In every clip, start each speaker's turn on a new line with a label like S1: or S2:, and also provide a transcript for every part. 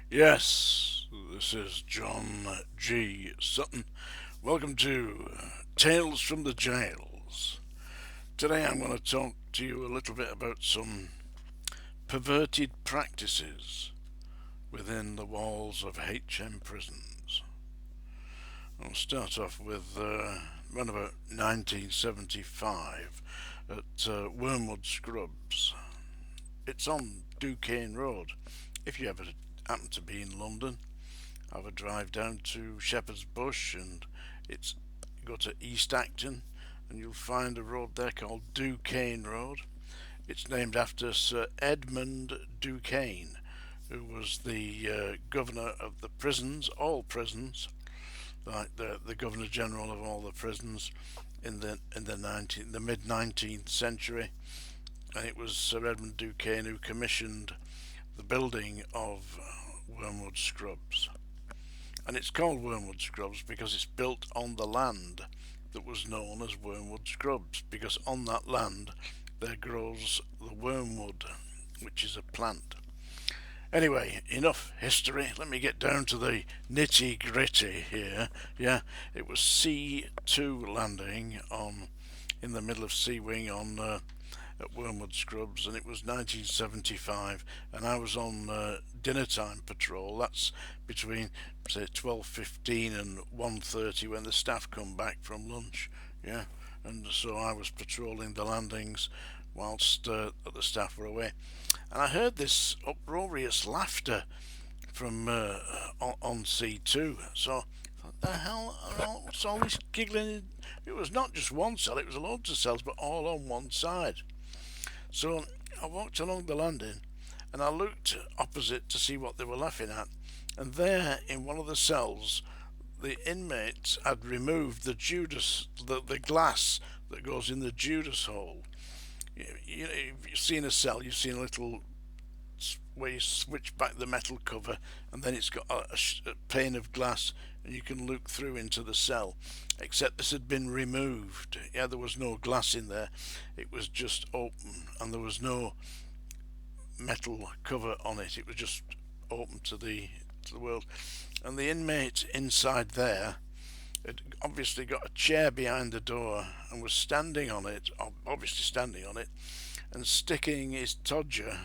S1: Yes, this is John G. Sutton. Welcome to Tales from the Jails. Today I'm going to talk to you a little bit about some perverted practices within the walls of HM prisons. I'll start off with around about 1975 at Wormwood Scrubs. It's on Duquesne Road. If you ever happen to be in London, have a drive down to Shepherd's Bush and it's go to East Acton and you'll find a road there called Duquesne Road. It's named after Sir Edmund Duquesne, who was the governor of the prisons, all prisons, like the governor general of all the prisons in the mid 19th century. And it was Sir Edmund Duquesne who commissioned the building of Wormwood Scrubs. And it's called Wormwood Scrubs because it's built on the land that was known as Wormwood Scrubs, because on that land there grows the wormwood, which is a plant. Anyway, enough history. Let me get down to the nitty gritty here. Yeah, it was C2 landing on in the middle of C Wing on at Wormwood Scrubs, and it was 1975, and I was on dinner time patrol. That's between say 12:15 and 1:30 when the staff come back from lunch. Yeah, and so I was patrolling the landings whilst the staff were away, and I heard this uproarious laughter from on C2. So what the hell? What's all this giggling? It was not just one cell; it was loads of cells, but all on one side. So I walked along the landing and I looked opposite to see what they were laughing at. And there, in one of the cells, the inmates had removed the judas, the glass that goes in the judas hole. You've seen a cell, you've seen a little where you switch back the metal cover, and then it's got a pane of glass, and you can look through into the cell. Except this had been removed. Yeah, there was no glass in there. It was just open, and there was no metal cover on it. It was just open to the world. And the inmate inside there had obviously got a chair behind the door and was standing on it, obviously standing on it, and sticking his todger,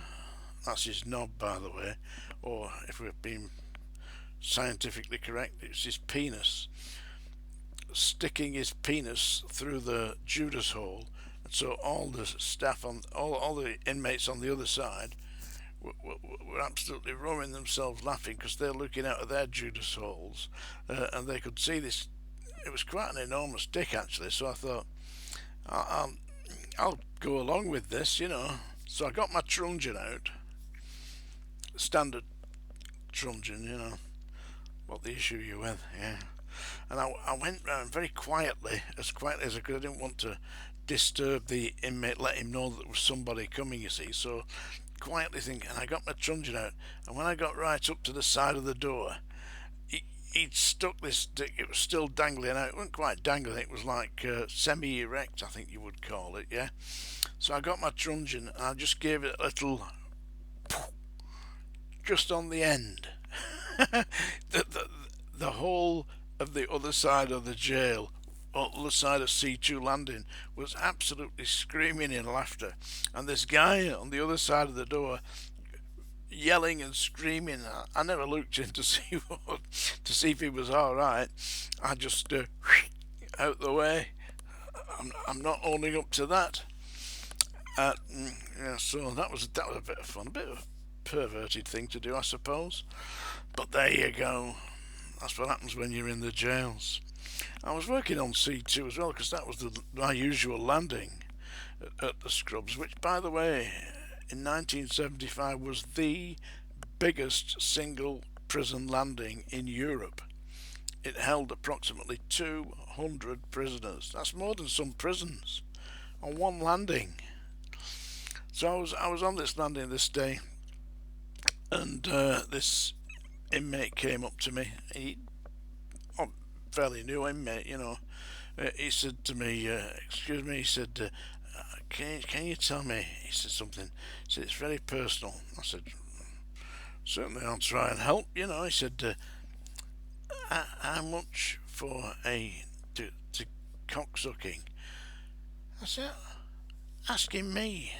S1: that's his knob by the way, or if we're being scientifically correct, it's his penis, sticking his penis through the Judas hole. And so all the staff on all the inmates on the other side were absolutely roaring themselves laughing because they're looking out of their Judas holes, and they could see this. It was quite an enormous dick actually. So I thought, I'll, I'll go along with this. So I got my truncheon out, standard truncheon. What the issue you with, yeah. And I went round very quietly, as quietly as I could. I didn't want to disturb the inmate, let him know that there was somebody coming, you see. So quietly thinking, and I got my truncheon out, and when I got right up to the side of the door, he'd stuck this stick. It was still dangling out. It wasn't quite dangling. It was like semi-erect, I think you would call it, yeah. So I got my truncheon, and I just gave it a little, just on the end. The whole of the other side of the jail, other side of C2 landing, was absolutely screaming in laughter, and this guy on the other side of the door yelling and screaming. I never looked in to see to see if he was all right. I just out the way. I'm not owning up to that. Yeah, so that was a bit of fun, a bit of a perverted thing to do, I suppose. But there you go. That's what happens when you're in the jails. I was working on C2 as well because that was my usual landing at the Scrubs, which, by the way, in 1975 was the biggest single prison landing in Europe. It held approximately 200 prisoners. That's more than some prisons on one landing. So I was on this landing this day, and this inmate came up to me. Fairly new inmate. He said to me, "Excuse me," he said, can you tell me?" He said something. He said, "It's very personal." I said, Certainly I'll try and help. He said, how much for to cocksucking? I said, asking me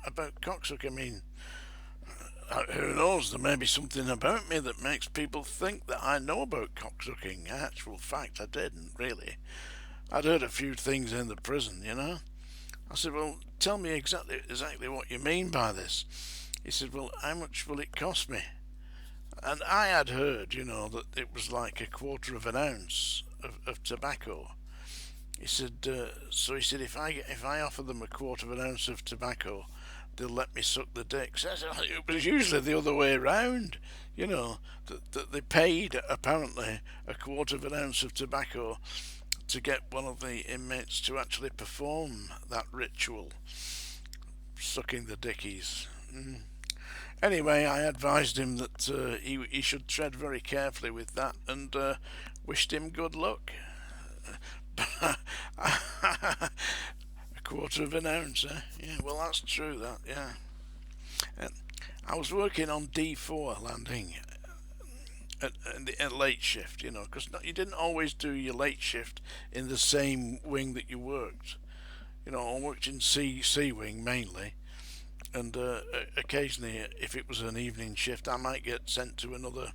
S1: about cocksucking, I mean, who knows, there may be something about me that makes people think that I know about cocksucking. In actual fact, I didn't, really. I'd heard a few things in the prison. I said, well, tell me exactly what you mean by this. He said, well, how much will it cost me? And I had heard, that it was like a quarter of an ounce of tobacco. He said, so he said, if I offer them a quarter of an ounce of tobacco, they'll let me suck the dick. So it was usually the other way around, that they paid apparently a quarter of an ounce of tobacco to get one of the inmates to actually perform that ritual, sucking the dickies. Anyway, I advised him that he should tread very carefully with that, and wished him good luck. A quarter of an ounce, eh? Yeah, well, that's true, that, yeah. I was working on D4 landing at late shift, because you didn't always do your late shift in the same wing that you worked. I worked in C wing mainly, and occasionally, if it was an evening shift, I might get sent to another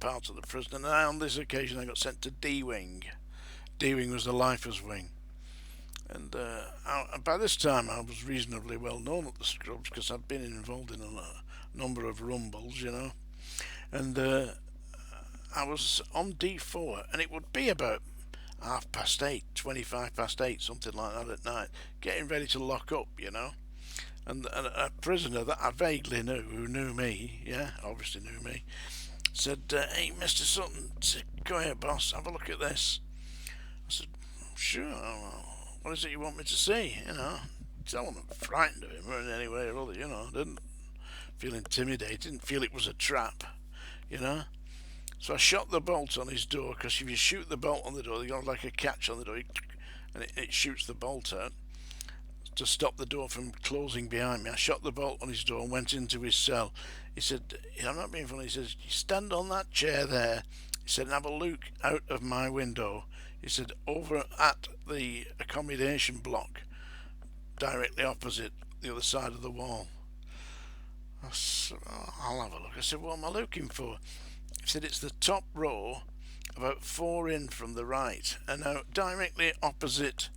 S1: part of the prison. And on this occasion, I got sent to D wing. D wing was the lifers wing, and by this time I was reasonably well known at the Scrubs because I'd been involved in a number of rumbles, and I was on D4, and it would be about 8:30, 25 past 8, something like that at night, getting ready to lock up, And a prisoner that I vaguely knew, who knew me, obviously knew me, said, hey, Mr. Sutton, go here, boss, have a look at this. I said, sure, what is it you want me to see, Tell him I'm frightened of him in any way or other, didn't feel intimidated, didn't feel it was a trap, So I shot the bolt on his door, because if you shoot the bolt on the door, you got like a catch on the door, and it shoots the bolt out to stop the door from closing behind me. I shot the bolt on his door and went into his cell. He said, I'm not being funny, he says, you stand on that chair there, he said, and have a look out of my window. He said, over at the accommodation block, directly opposite the other side of the wall. I said, I'll have a look. I said, what am I looking for? He said, it's the top row, about 4 in from the right, and now directly opposite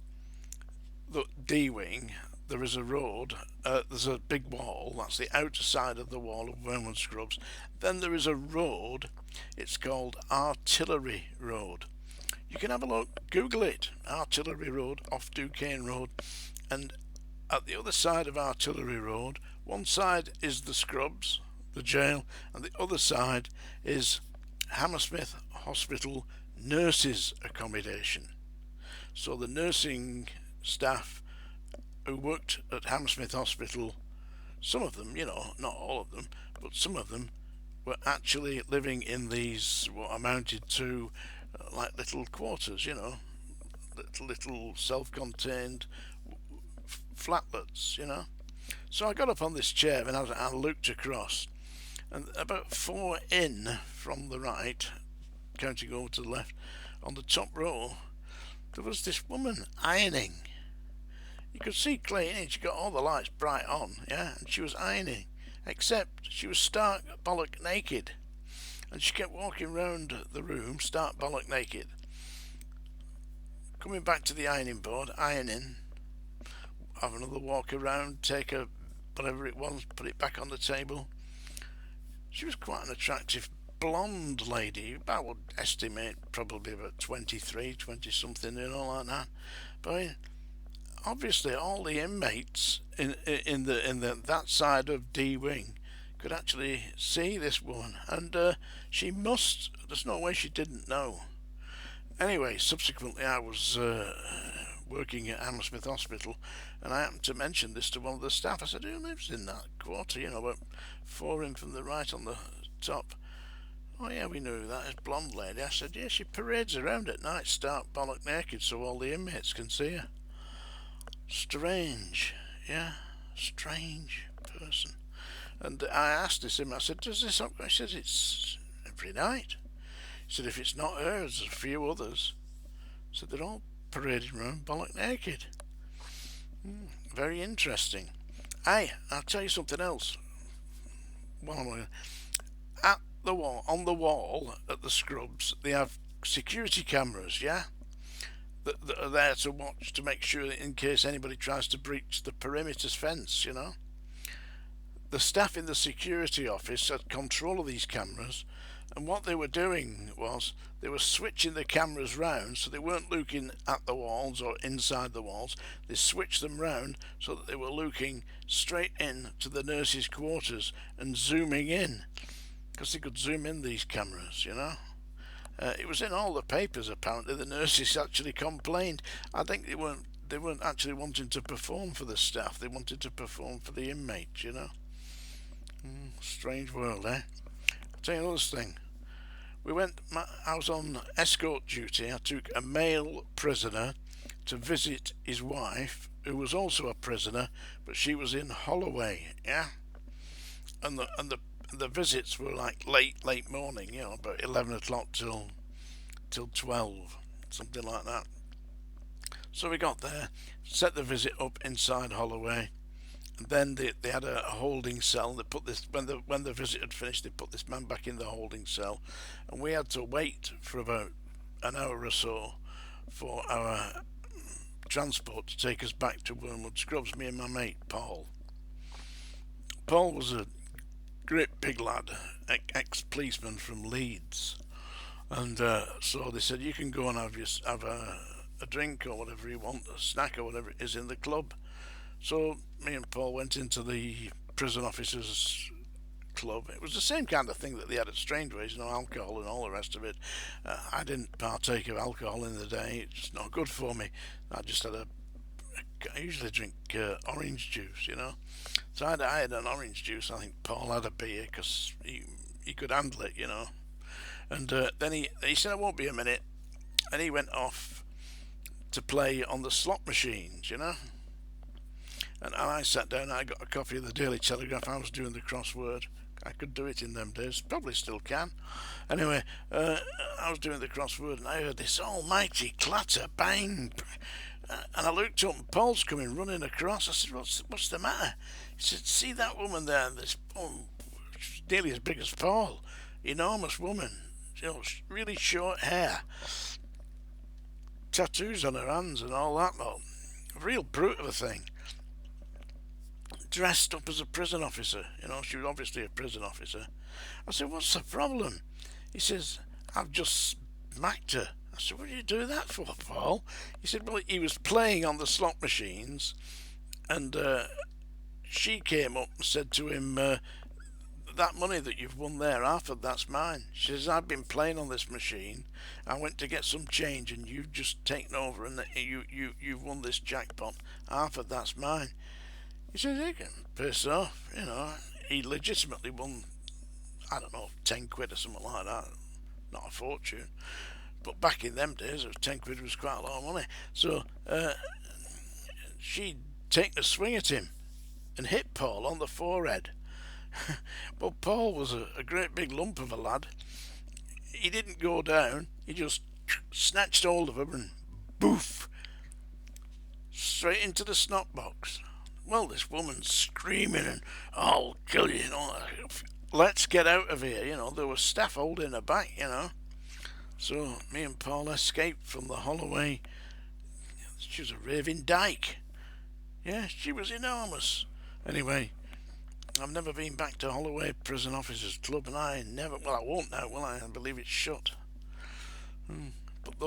S1: the D wing there is a road, there's a big wall, that's the outer side of the wall of Wormwood Scrubs. Then there is a road, it's called Artillery Road. You can have a look, Google it, Artillery Road, off Duquesne Road, and at the other side of Artillery Road, one side is the Scrubs, the jail, and the other side is Hammersmith Hospital nurses' accommodation. So the nursing staff who worked at Hammersmith Hospital, some of them, not all of them, but some of them were actually living in these, what amounted to like little quarters, little self-contained flatlets, So I got up on this chair and I looked across, and about 4 in from the right, counting over to the left, on the top row, there was this woman ironing. You could see clearly, she got all the lights bright on, and she was ironing, except she was stark bollock naked, and she kept walking round the room stark bollock naked, coming back to the ironing board, ironing, have another walk around, take a whatever it was, put it back on the table. She was quite an attractive blonde lady, I would estimate probably about 23, 20 something, like that. But I mean, obviously all the inmates in that side of D wing could actually see this woman, and there's no way she didn't know. Anyway, subsequently I was working at Hammersmith Hospital, and I happened to mention this to one of the staff. I said, who lives in that quarter, about 4 in from the right on the top? Oh yeah, we knew that, it's a blonde lady. I said, yeah, she parades around at night stark bollock naked so all the inmates can see her. Strange, strange person. And I asked him, I said, does this happen? He said, it's every night. He said, if it's not her, there's a few others. So they're all parading around bollock naked. Very interesting. I'll tell you something else. At the wall, on the wall at the Scrubs, they have security cameras, yeah? That are there to watch, to make sure that in case anybody tries to breach the perimeter fence, you know? The staff in the security office had control of these cameras, and what they were doing was they were switching the cameras round so they weren't looking at the walls or inside the walls. They switched them round so that they were looking straight in to the nurses' quarters and zooming in, because they could zoom in these cameras, you know. It was in all the papers apparently. The nurses actually complained. I think they weren't actually wanting to perform for the staff. They wanted to perform for the inmates, you know. Strange world, eh? I'll tell you another thing. I was on escort duty. I took a male prisoner to visit his wife, who was also a prisoner, but she was in Holloway, yeah? And the visits were like late morning, you know, about 11 o'clock till 12, something like that. So we got there, set the visit up inside Holloway, and then they had a holding cell. They put this, when the visit had finished, they put this man back in the holding cell, and we had to wait for about an hour or so for our transport to take us back to Wormwood Scrubs, me and my mate Paul. Paul was a great big lad, ex-policeman from Leeds, and so they said, you can go and have a drink or whatever you want, a snack or whatever it is in the club. So me and Paul went into the prison officers club. It was the same kind of thing that they had at Strangeways, you know, alcohol and all the rest of it. I didn't partake of alcohol in the day. It's not good for me. I usually drink orange juice, you know. So I had an orange juice. I think Paul had a beer because he could handle it, you know. And then he said, I won't be a minute. And he went off to play on the slot machines, you know. And I sat down, I got a copy of the Daily Telegraph. I was doing the crossword. I could do it in them days, probably still can. Anyway, I was doing the crossword and I heard this almighty clatter, bang. And I looked up and Paul's coming running across. I said, what's the matter? He said, see that woman there? This she's nearly as big as Paul. Enormous woman. You know, really short hair. Tattoos on her hands and all that lot. A real brute of a thing. Dressed up as a prison officer, you know, she was obviously a prison officer. I said, what's the problem? He says, I've just smacked her. I said, what did you do that for, Paul? He said, well, he was playing on the slot machines, and she came up and said to him, that money that you've won there, half of that's mine. She says, I've been playing on this machine. I went to get some change and you've just taken over and you've won this jackpot. Half of that's mine. He said, he can piss off, you know. He legitimately won, I don't know, 10 quid or something like that. Not a fortune. But back in them days, 10 quid was quite a lot of money. So she'd taken a swing at him and hit Paul on the forehead. Well, Paul was a great big lump of a lad. He didn't go down. He just snatched hold of her and boof, straight into the snot box. Well, this woman's screaming and, I'll kill you, you know, let's get out of here, you know. There was staff holding her back, you know. So me and Paul escaped from the Holloway. She was a raving dyke. Yeah, she was enormous. Anyway, I've never been back to Holloway Prison Officers Club, and I won't now, will I? I believe it's shut. But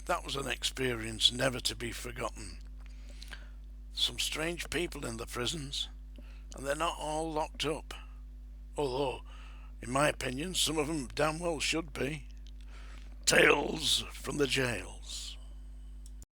S1: that was an experience never to be forgotten. Some strange people in the prisons, and they're not all locked up. Although, in my opinion, some of them damn well should be. Tales from the jails.